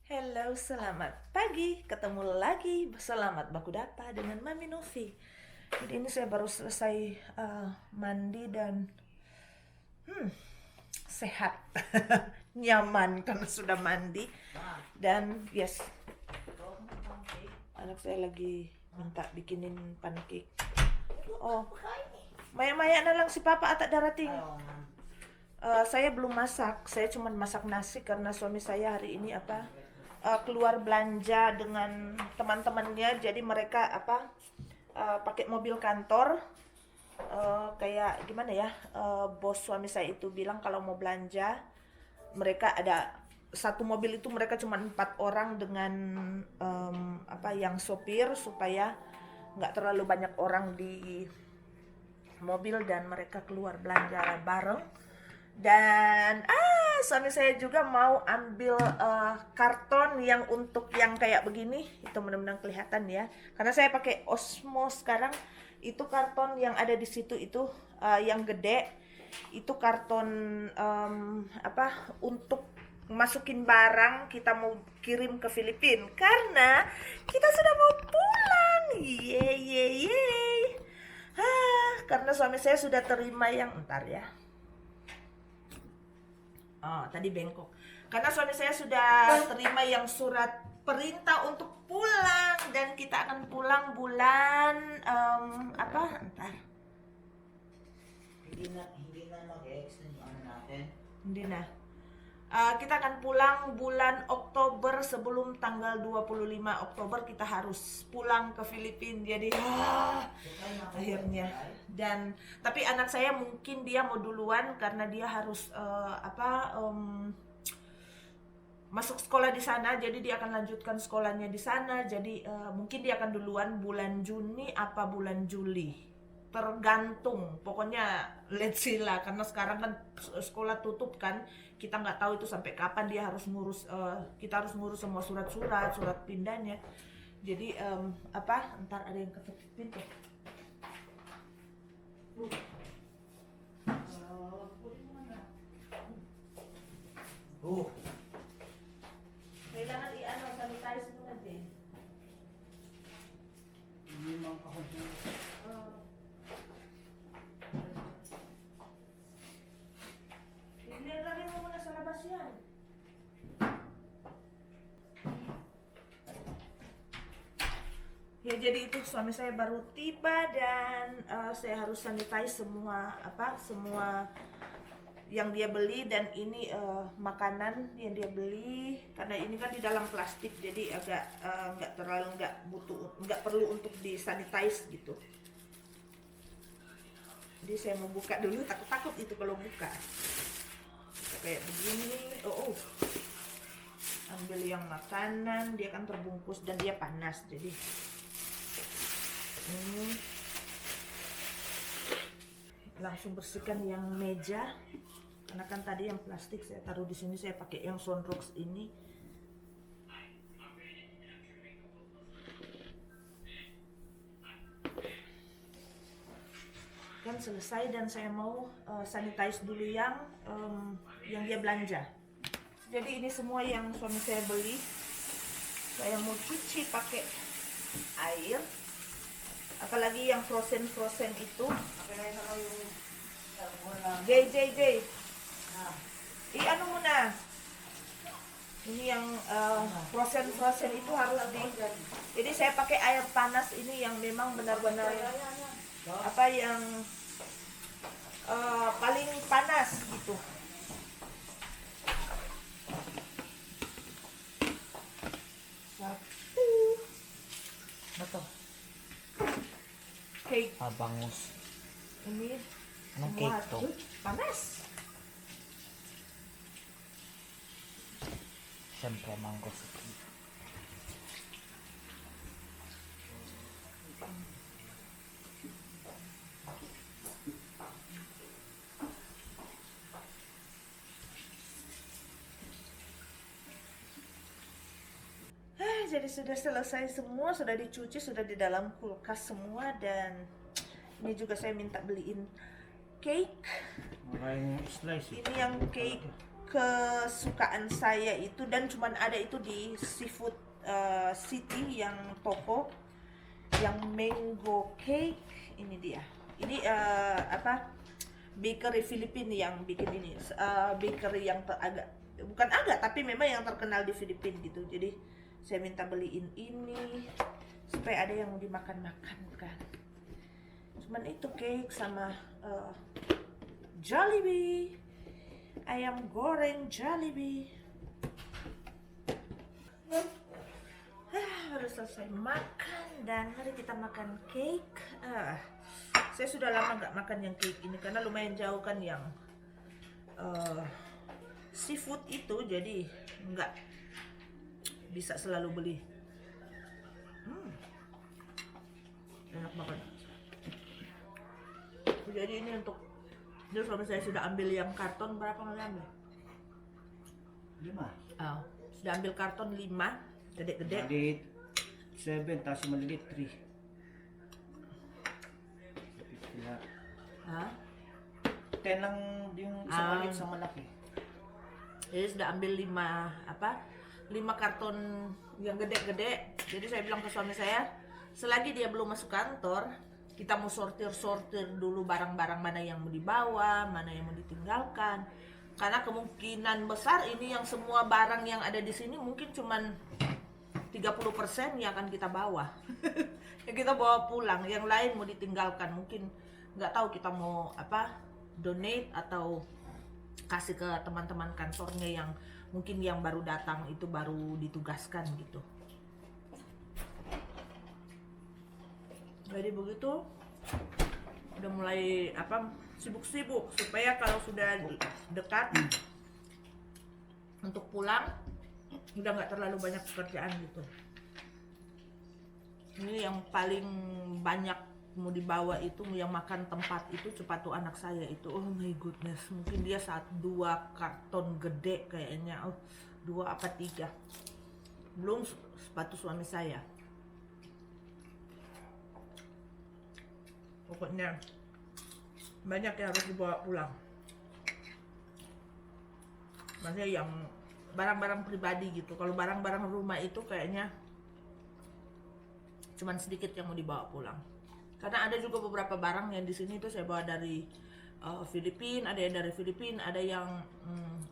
Halo, selamat pagi. Ketemu lagi. Selamat baku dapa dengan Mami Novi. Jadi ini saya baru selesai mandi dan sehat, nyaman karena sudah mandi. Dan yes, anak saya lagi minta bikinin pancake. Oh, maya-maya na lang si Papa at darating. Saya belum masak, saya cuma masak nasi karena suami saya hari ini keluar belanja dengan teman-temannya, jadi mereka pakai mobil kantor. Kayak gimana ya, bos suami saya itu bilang kalau mau belanja mereka ada satu mobil itu, mereka cuma 4 orang dengan yang sopir supaya nggak terlalu banyak orang di mobil dan mereka keluar belanja bareng. Dan suami saya juga mau ambil karton yang untuk yang kayak begini, itu benar-benar kelihatan ya, karena saya pakai Osmo sekarang. Itu karton yang ada di situ itu yang gede, itu karton untuk masukin barang kita mau kirim ke Filipina karena kita sudah mau pulang. Yeay. Karena suami saya sudah terima yang entar ya. Tadi bengkok. Karena suami saya sudah terima yang surat perintah untuk pulang dan kita akan pulang bulan entar. Hindi na mag-extend yung ano natin. Hindi na. Kita akan pulang bulan Oktober, sebelum tanggal 25 Oktober kita harus pulang ke Filipina. Jadi akhirnya. Dan tapi anak saya mungkin dia mau duluan karena dia harus masuk sekolah di sana, jadi dia akan lanjutkan sekolahnya di sana. Jadi mungkin dia akan duluan bulan Juni apa bulan Juli. Tergantung, pokoknya let's see lah, karena sekarang kan sekolah tutup kan, kita nggak tahu itu sampai kapan dia harus ngurus. Kita harus ngurus semua surat pindahnya. Jadi entar ada yang ketuk pintu. Kailangan sanitize mo na din. Hindi man ako Ilagay mo muna sa labas yan. Ya, jadi itu suami saya baru tiba dan saya harus sanitize semua yang dia beli. Dan ini makanan yang dia beli, karena ini kan di dalam plastik, jadi agak nggak perlu untuk disanitize gitu. Jadi saya mau buka dulu, takut itu kalau buka. Kayak begini. Ambil yang makanan, dia kan terbungkus dan dia panas, jadi langsung bersihkan yang meja, karena kan tadi yang plastik saya taruh di sini, saya pakai yang Sonrox ini. Kan selesai dan saya mau sanitize dulu yang dia belanja. Jadi ini semua yang suami saya beli, saya mau cuci pakai air. Apalagi yang frozen itu. Jay. Ano mo na? Ini yang frozen itu harus Jadi saya pakai air panas ini yang memang benar-benar yang paling panas gitu. Betul. Cake. Bangus. Ini Anong cake to? Panas. Siyempre, mango. Jadi sudah selesai semua, sudah dicuci, sudah di dalam kulkas semua. Dan ini juga saya minta beliin cake. Mulai slice. Ini yang cake kesukaan saya itu, dan cuman ada itu di Seafood City yang toko yang mango cake. Ini dia. Ini bakery Filipina yang bikin ini. Bakery yang bukan agak, tapi memang yang terkenal di Filipina gitu. Jadi saya minta beliin ini supaya ada yang mau dimakan-makan kan. Cuman itu cake sama Jollibee, ayam goreng Jollibee. Baru selesai makan dan mari kita makan cake. Saya sudah lama nggak makan yang cake ini karena lumayan jauh kan yang seafood itu, jadi nggak bisa selalu beli. Enak banget. Jadi ini untuk suami saya sudah ambil yang karton berapa kali ambil? 5. Sudah ambil karton 5 gede-gede. Maliit 7, tapos maliit 3. Sila. 10 lang yung isang maliit sa malaki. Jadi sudah ambil 5 karton yang gede-gede. Jadi saya bilang ke suami saya, selagi dia belum masuk kantor, kita mau sortir dulu barang-barang mana yang mau dibawa, mana yang mau ditinggalkan. Karena kemungkinan besar ini yang semua barang yang ada di sini mungkin cuman 30% yang akan kita bawa. Yang kita bawa pulang, yang lain mau ditinggalkan. Mungkin nggak tahu kita mau donate atau kasih ke teman-teman kantornya yang mungkin yang baru datang itu baru ditugaskan gitu. Jadi begitu udah mulai sibuk-sibuk supaya kalau sudah dekat untuk pulang udah nggak terlalu banyak pekerjaan gitu. Ini yang paling banyak mau dibawa itu, yang makan tempat itu sepatu anak saya itu. Oh my goodness, mungkin dia 2 karton gede kayaknya. 2 apa 3, belum sepatu suami saya. Pokoknya banyak yang harus dibawa pulang. Maksudnya yang barang-barang pribadi gitu. Kalau barang-barang rumah itu kayaknya cuman sedikit yang mau dibawa pulang. Karena ada juga beberapa barang yang di sini itu saya bawa dari Filipina, ada yang dari Filipina, ada yang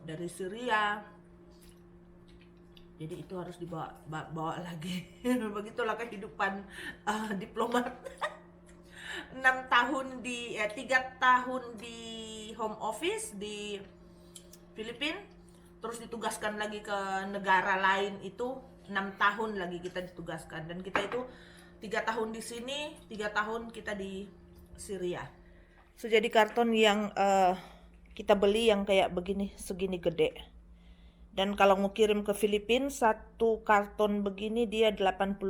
dari Syria. Jadi itu harus dibawa lagi. Begitulah kehidupan diplomat. 3 tahun di home office di Filipina, terus ditugaskan lagi ke negara lain itu 6 tahun lagi kita ditugaskan, dan kita itu 3 tahun di sini, 3 tahun kita di Syria. So, jadi karton yang kita beli yang kayak begini, segini gede. Dan kalau mau kirim ke Filipina, 1 karton begini dia $85.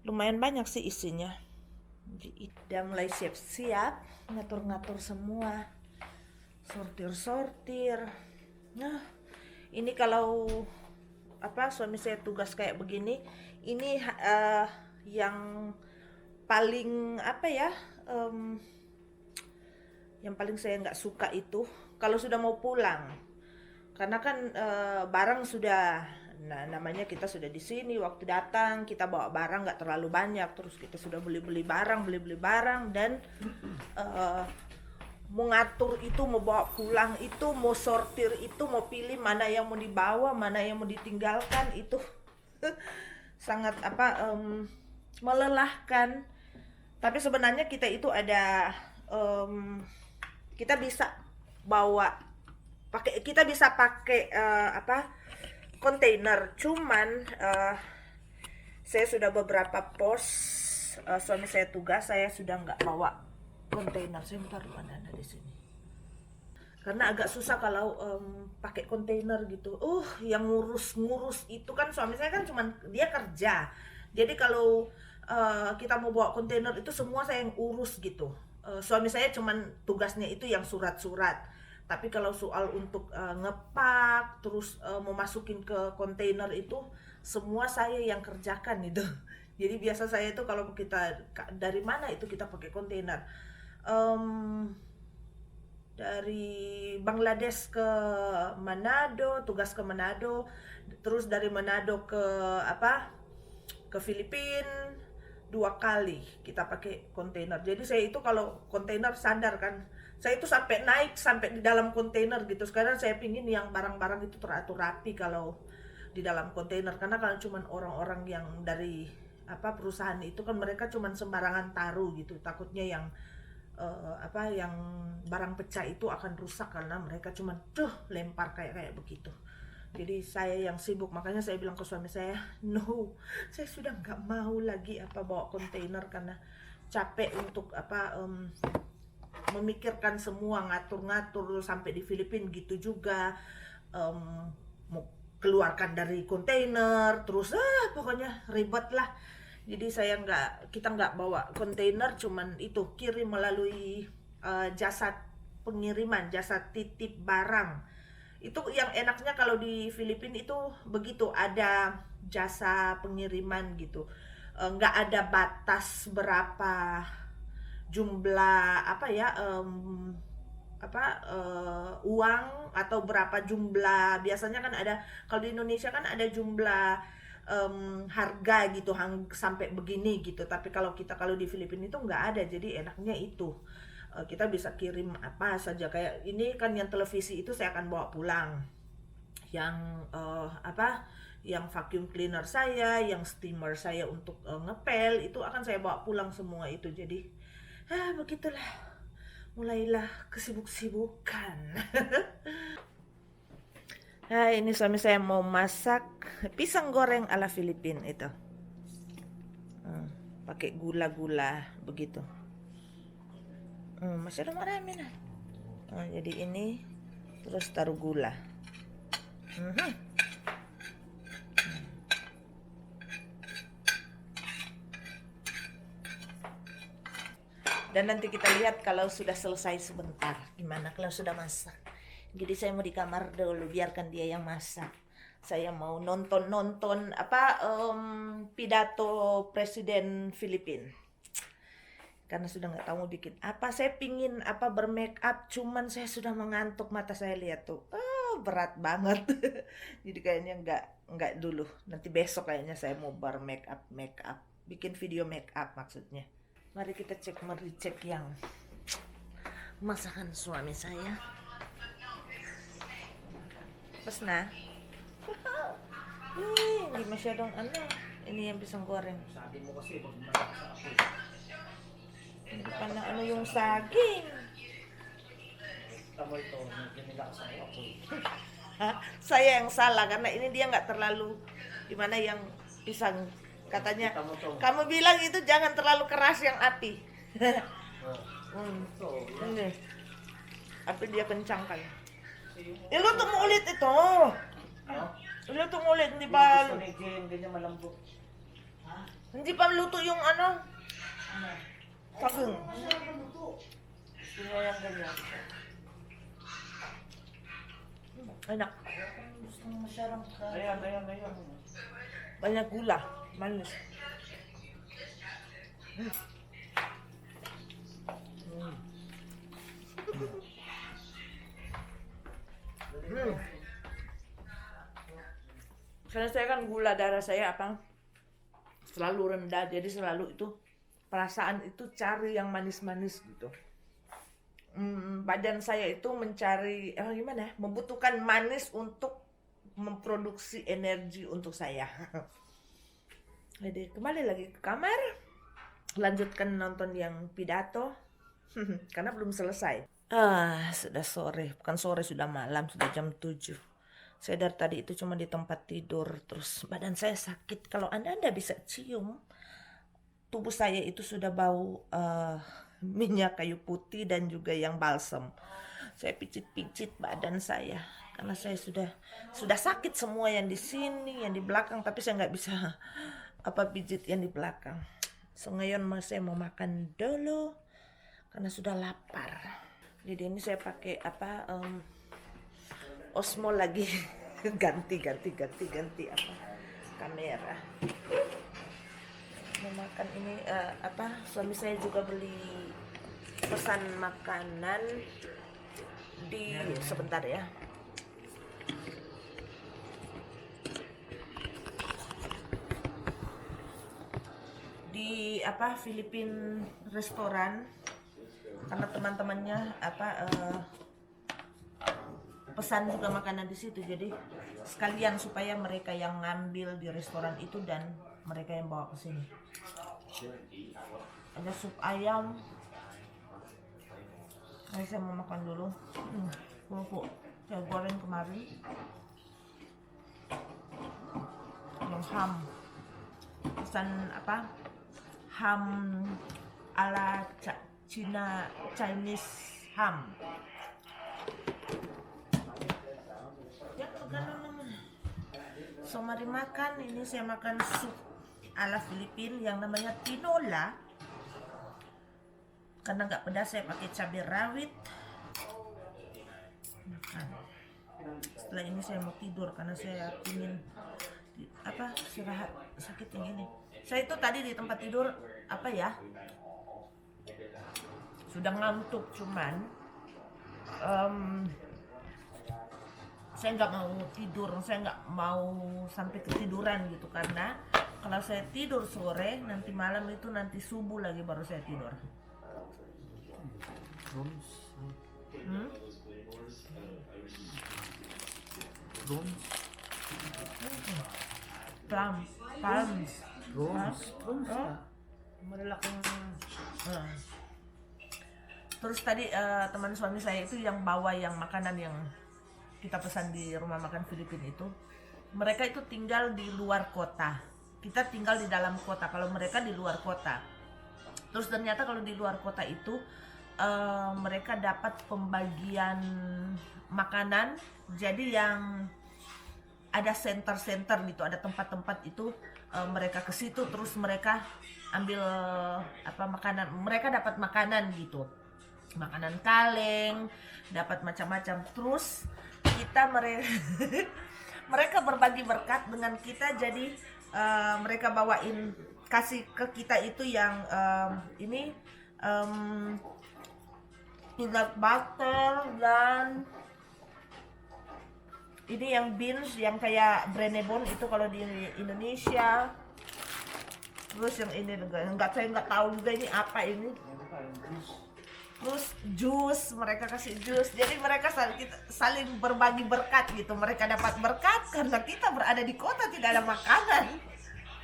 Lumayan banyak sih isinya. Udah mulai siap-siap, ngatur-ngatur semua, sortir. Nah, ini kalau suami saya tugas kayak begini, ini yang paling yang paling saya nggak suka itu kalau sudah mau pulang, karena kan barang sudah, namanya kita sudah di sini, waktu datang kita bawa barang nggak terlalu banyak, terus kita sudah beli barang, dan mau ngatur itu, mau bawa pulang itu, mau sortir itu, mau pilih mana yang mau dibawa, mana yang mau ditinggalkan, itu sangat melelahkan. Tapi sebenarnya kita itu ada kita bisa bawa kita bisa pakai kontainer, cuman saya sudah beberapa pos suami saya tugas, saya sudah nggak bawa kontainer. Saya bentar ada di sini. Karena agak susah kalau pakai kontainer gitu. Yang ngurus itu kan suami saya kan cuman dia kerja. Jadi kalau kita mau bawa kontainer itu semua saya yang urus gitu. Suami saya cuman tugasnya itu yang surat-surat. Tapi kalau soal untuk ngepak, terus mau masukin ke kontainer itu, semua saya yang kerjakan itu. Jadi biasa saya itu kalau kita dari mana itu kita pakai kontainer. em, dari Bangladesh ke Manado, tugas ke Manado, terus dari Manado ke ke Filipina 2 kali kita pakai kontainer. Jadi saya itu kalau kontainer sadar kan, saya itu sampai naik sampai di dalam kontainer gitu. Sekarang saya pingin yang barang-barang itu teratur rapi kalau di dalam kontainer, karena kalau cuman orang-orang yang dari perusahaan itu kan mereka cuman sembarangan taruh gitu, takutnya yang yang barang pecah itu akan rusak karena mereka cuman lempar kayak begitu. Jadi saya yang sibuk, makanya saya bilang ke suami saya, no, saya sudah nggak mau lagi bawa kontainer karena capek untuk memikirkan semua, ngatur-ngatur sampai di Filipina gitu juga, mau keluarkan dari kontainer, terus pokoknya ribet lah. Jadi kita nggak bawa kontainer, cuman itu kirim melalui jasa pengiriman, jasa titip barang. Itu yang enaknya kalau di Filipina itu begitu, ada jasa pengiriman gitu. Nggak ada batas berapa jumlah uang atau berapa jumlah. Biasanya kan ada, kalau di Indonesia kan ada jumlah harga gitu, sampai begini gitu. Tapi kalau di Filipina itu nggak ada, jadi enaknya itu. Kita bisa kirim apa saja, kayak ini kan yang televisi itu saya akan bawa pulang, yang yang vacuum cleaner saya, yang steamer saya untuk ngepel itu akan saya bawa pulang semua itu. Jadi begitulah, mulailah kesibuk-sibukan. Ini suami saya mau masak pisang goreng ala Filipina itu, pakai gula-gula begitu. Masih ada marami na. Jadi ini terus taruh gula. Dan nanti kita lihat kalau sudah selesai sebentar gimana kalau sudah masak. Jadi saya mau di kamar dulu, biarkan dia yang masak. Saya mau nonton pidato Presiden Filipina. Karena sudah nggak tahu mau bikin apa. Saya pingin bermake up, cuman saya sudah mengantuk, mata saya lihat tuh berat banget. Jadi kayaknya nggak dulu, nanti besok kayaknya saya mau bermake up, bikin video make up maksudnya. Mari kita cek yang masakan suami saya. Pesna. Ini masyadong ini yang pisang goreng. Sabi mo kasi, pag masak sa apoy. Hindi pa na yung saging. Tamo ito, nila ka sa apoy. Saya yang salah karena ini dia nggak terlalu, gimana yang pisang katanya. Kamu bilang itu jangan terlalu keras yang api. Ini api dia kencang kan. Iluto mo ulit ito. Iluto mo ulit, hindi pa. Ganyan malambot. Hindi pa luto yung saging. Gusto niya yung ganyan. Enak. Gusto mo masyadong ka. Ayan. Banyak gula, manis. Karena saya kan gula darah saya selalu rendah, jadi selalu itu perasaan itu cari yang manis-manis gitu. Badan saya itu mencari membutuhkan manis untuk memproduksi energi untuk saya. Jadi kembali lagi ke kamar, lanjutkan nonton yang pidato karena belum selesai. Sudah sore, bukan sore, sudah malam, sudah jam 7. Saya dari tadi itu cuma di tempat tidur, terus badan saya sakit. Kalau Anda bisa cium, tubuh saya itu sudah bau minyak kayu putih dan juga yang balsam. Saya pijit-pijit badan saya karena saya sudah sakit semua, yang di sini, yang di belakang, tapi saya nggak bisa pijit yang di belakang. So ngayon saya mau makan dulu karena sudah lapar. Jadi ini saya pakai Osmo lagi ganti kamera. Mau makan ini suami saya juga beli pesan makanan di sebentar ya. Di apa Filipin restoran karena teman-temannya pesan juga makanan di situ, jadi sekalian supaya mereka yang ngambil di restoran itu dan mereka yang bawa ke sini. Ada sup ayam. Ini saya mau makan dulu. Kerupuk saya goreng kemarin. Yang ham. Pesan apa? Ham ala Chinese ham. Ya, so mari makan. Ini saya makan sup ala Filipin yang namanya tinola. Karena nggak pedas saya pakai cabai rawit. Makan. Setelah ini saya mau tidur karena saya ingin istirahat, sakit yang ini. Saya itu tadi di tempat tidur sudah ngantuk, cuman saya nggak mau tidur, saya nggak mau sampai ketiduran gitu, karena kalau saya tidur sore nanti malam itu nanti subuh lagi baru saya tidur. Malalaking Terus tadi teman suami saya itu yang bawa yang makanan yang kita pesan di rumah makan Filipina itu, mereka itu tinggal di luar kota. Kita tinggal di dalam kota, kalau mereka di luar kota. Terus ternyata kalau di luar kota itu mereka dapat pembagian makanan, jadi yang ada center-center gitu, ada tempat-tempat itu mereka ke situ, terus mereka ambil makanan, mereka dapat makanan gitu, makanan kaleng, dapat macam-macam. Terus kita mereka berbagi berkat dengan kita, jadi mereka bawain kasih ke kita itu yang peanut butter dan ini yang beans yang kayak Brenebon itu kalau di Indonesia. Terus yang ini saya nggak tahu juga ini apa ini. Terus jus, mereka kasih jus. Jadi mereka saling berbagi berkat gitu. Mereka dapat berkat karena kita berada di kota tidak ada makanan,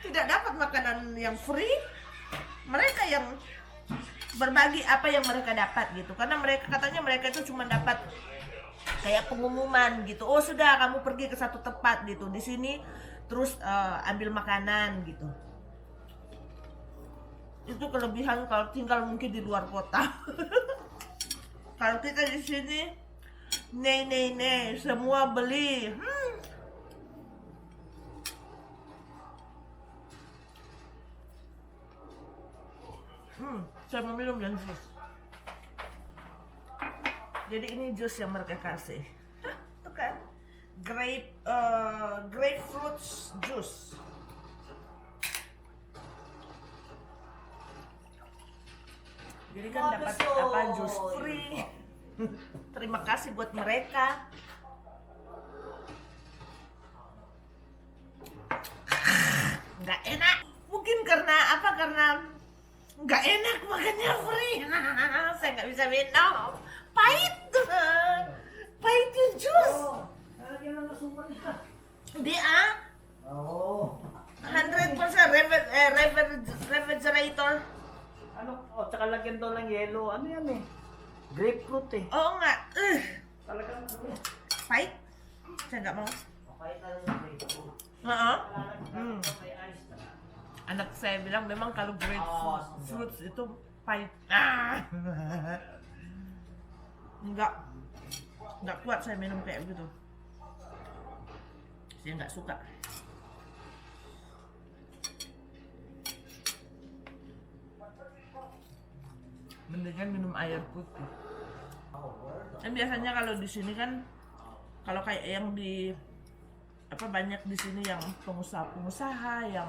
tidak dapat makanan yang free. Mereka yang berbagi apa yang mereka dapat gitu, karena katanya mereka itu cuma dapat kayak pengumuman gitu, oh sudah kamu pergi ke satu tempat gitu di sini, terus ambil makanan gitu. Itu kelebihan kalau tinggal mungkin di luar kota. Kalau kita di sini semua beli. Saya mau minum yang jus. Jadi ini jus yang mereka kasih. Tuh kan, grapefruit juice. Jadi kan dapat jus free. Terima kasih buat mereka. Nggak enak. Mungkin karena nggak enak makannya free. Saya nggak bisa minum. Pahit yung juice. Dia 100% refrigerator. Tsaka lagyan daw ng yelo. Ano yan eh? Grapefruit eh. Oo nga. Talagang Pahit. Saya nggak mau. okay talaga ng grapefruit. May ice na. Anak saya bilang memang kalau grapefruit itu pahit. Nggak kuat saya minum kayak begitu. Saya nggak suka. Mendingan minum air putih. Dan biasanya kalau di sini kan, kalau kayak yang di banyak di sini yang pengusaha-pengusaha yang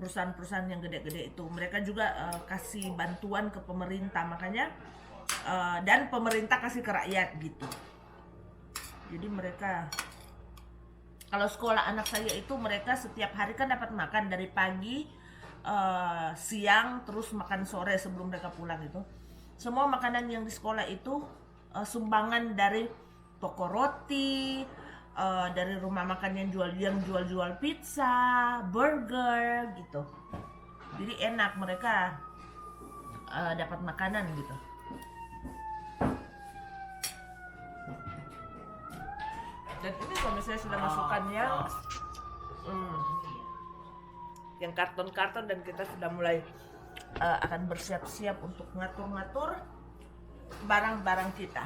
perusahaan-perusahaan yang gede-gede itu. Mereka juga kasih bantuan ke pemerintah, makanya dan pemerintah kasih ke rakyat gitu. Jadi mereka, kalau sekolah anak saya itu mereka setiap hari kan dapat makan dari pagi, siang, terus makan sore sebelum mereka pulang itu. Semua makanan yang di sekolah itu sumbangan dari toko roti, dari rumah makan yang jual pizza, burger gitu. Jadi enak, mereka dapat makanan gitu. Dan ini kalau misalnya sudah masukkan yang karton-karton, dan kita sudah mulai akan bersiap-siap untuk ngatur-ngatur barang-barang kita.